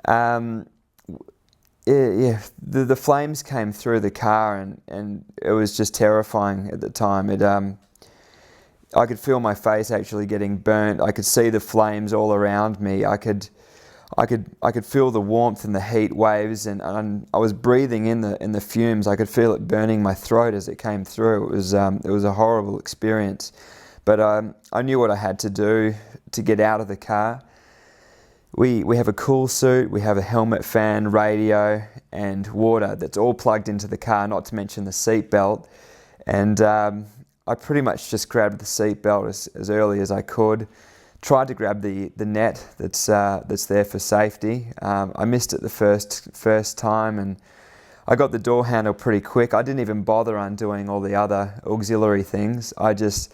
Um, the flames came through the car, and it was just terrifying at the time. I could feel my face actually getting burnt. I could see the flames all around me. I could feel the warmth and the heat waves, and I was breathing in the fumes. I could feel it burning my throat as it came through. It was a horrible experience, but I knew what I had to do to get out of the car. We have a cool suit, we have a helmet, fan, radio and water that's all plugged into the car, not to mention the seat belt. And I pretty much just grabbed the seat belt as early as I could, tried to grab the net that's there for safety. I missed it the first time, and I got the door handle pretty quick. I didn't even bother undoing all the other auxiliary things. I just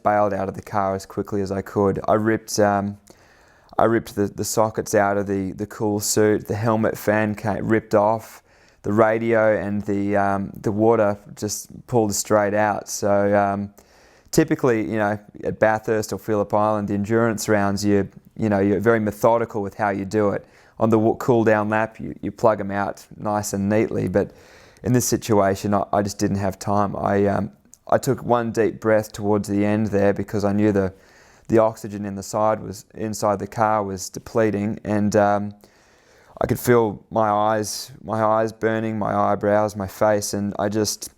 bailed out of the car as quickly as I could. I ripped the sockets out of the cool suit. The helmet fan ripped off. The radio and the water just pulled straight out. So typically, at Bathurst or Phillip Island, the endurance rounds, you're very methodical with how you do it. On the cool down lap, you plug them out nice and neatly. But in this situation, I just didn't have time. I took one deep breath towards the end there because I knew the oxygen inside the car was depleting, and I could feel my eyes burning, my eyebrows, my face, and I just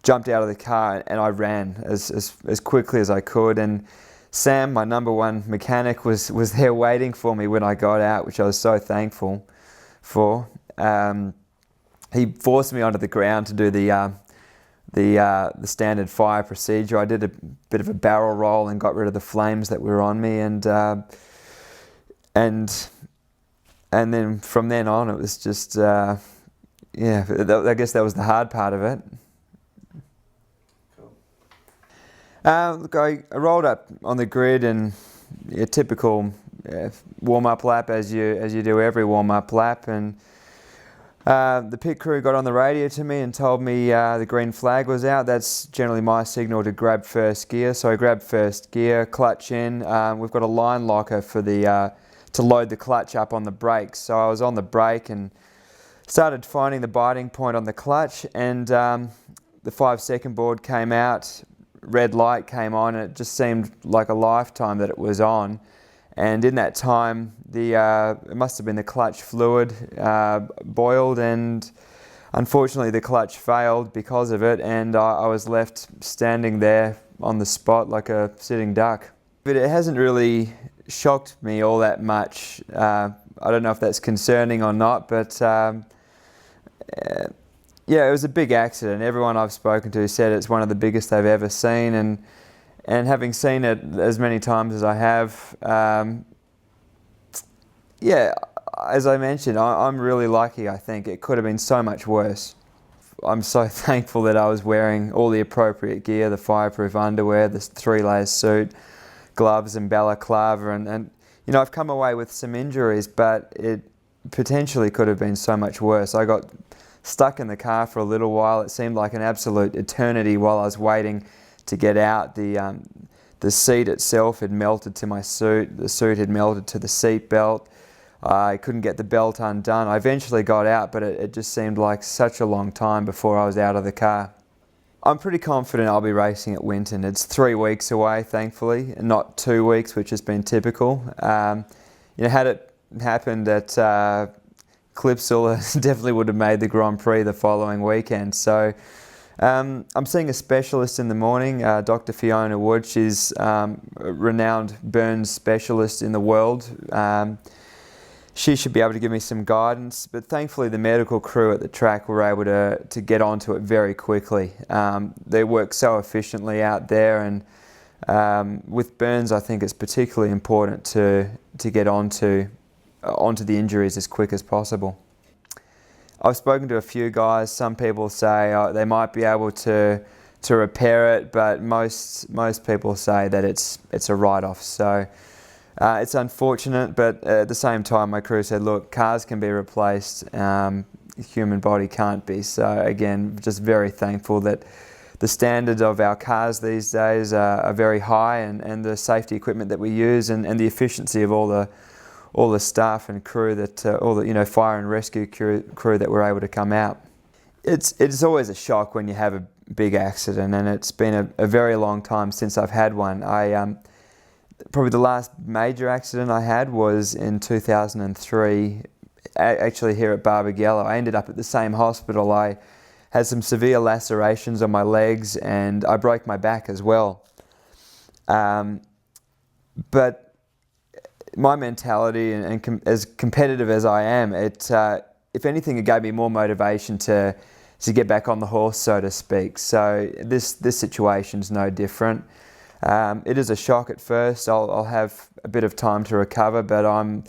jumped out of the car and I ran as quickly as I could. And Sam, my number one mechanic, was there waiting for me when I got out, which I was so thankful for. He forced me onto the ground to do the standard fire procedure. I did a bit of a barrel roll and got rid of the flames that were on me, and then from then on it was just I guess that was the hard part of it. Look, I rolled up on the grid, and a typical warm-up lap as you do every warm-up lap, and the pit crew got on the radio to me and told me the green flag was out. That's generally my signal to grab first gear. So I grabbed first gear, clutch in. We've got a line locker for to load the clutch up on the brakes. So I was on the brake and started finding the biting point on the clutch, and the 5-second board came out, red light came on, and it just seemed like a lifetime that it was on. And in that time, it must have been the clutch fluid boiled, and unfortunately the clutch failed because of it, and I was left standing there on the spot like a sitting duck. But it hasn't really shocked me all that much. I don't know if that's concerning or not, but yeah, it was a big accident. Everyone I've spoken to said it's one of the biggest they've ever seen, and having seen it as many times as I have, as I mentioned, I'm really lucky. I think it could have been so much worse. I'm so thankful that I was wearing all the appropriate gear, the fireproof underwear, the 3-layer suit, gloves and balaclava, and I've come away with some injuries, but it potentially could have been so much worse. I got stuck in the car for a little while. It seemed like an absolute eternity while I was waiting to get out. The seat itself had melted to my suit. The suit had melted to the seat belt. I couldn't get the belt undone. I eventually got out, but it just seemed like such a long time before I was out of the car. I'm pretty confident I'll be racing at Winton. It's 3 weeks away, thankfully, and not 2 weeks, which has been typical. Had it happened at Clipsal, it definitely would have made the Grand Prix the following weekend. So I'm seeing a specialist in the morning, Dr. Fiona Wood. She's a renowned burns specialist in the world. She should be able to give me some guidance, but thankfully the medical crew at the track were able to get onto it very quickly. They work so efficiently out there, and with burns I think it's particularly important to get onto the injuries as quick as possible. I've spoken to a few guys. Some people say they might be able to repair it, but most people say that it's a write-off. So it's unfortunate, but at the same time my crew said, look, cars can be replaced, the human body can't be. So again, just very thankful that the standards of our cars these days are very high, and the safety equipment that we use and the efficiency of all all the staff and crew that, all the fire and rescue crew that were able to come out. It's always a shock when you have a big accident, and it's been a very long time since I've had one. Probably the last major accident I had was in 2003, actually here at Barbagallo. I ended up at the same hospital. I had some severe lacerations on my legs, and I broke my back as well. But my mentality, and as competitive as I am, if anything, it gave me more motivation to get back on the horse, so to speak. So this situation's no different. It is a shock at first. I'll have a bit of time to recover, but I'm